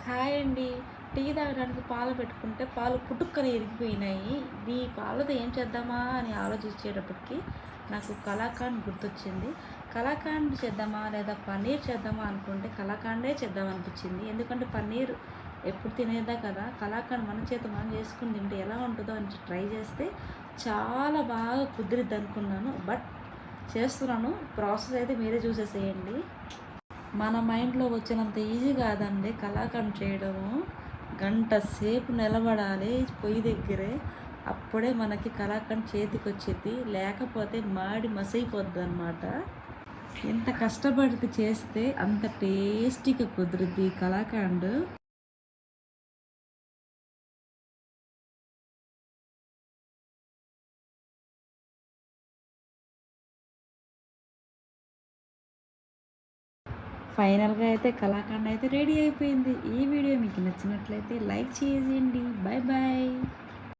Hi అండి. Tea తాగడానికి పాలు పెట్టుకుంటే పాలు పుటుక్కన ఇరిగిపోయినాయి. ఈ పాలతో ఏం చేద్దామా అని ఆలోచించేటప్పటికి నాకు కలాకాండ్ గుర్తొచ్చింది. కలాకాండ్ చేద్దామా లేదా పన్నీర్ చేద్దామా అనుకుంటే కలాకాండే చేద్దామనిపించింది. ఎందుకంటే పన్నీర్ ఎప్పుడు తినేదా కదా! కలాకాండ్ మన చేత మనం చేసుకొని తింటే ఎలా ఉంటుందో అని ట్రై చేస్తే చాలా బాగా కుదిరిద్ది అనుకున్నాను. బట్ చేస్తున్నాను. ప్రాసెస్ అయితే మీరే చూసేసేయండి. మన మైండ్లో వచ్చినంత ఈజీ కాదండి కలాకండ్ చేయడము. గంట సేపు నిలబడాలి పొయ్యి దగ్గరే, అప్పుడే మనకి కలాకండ్ చేతికి వచ్చింది. లేకపోతే మాడి మసైపోద్ది అనమాట. ఎంత కష్టపడి చేస్తే అంత టేస్టీగా కుదురుద్ది కలాకండ్. ఫైనల్గా అయితే కలాకండ్ అయితే రెడీ అయిపోయింది. ఈ వీడియో మీకు నచ్చినట్లయితే లైక్ చేయండి. Bye bye.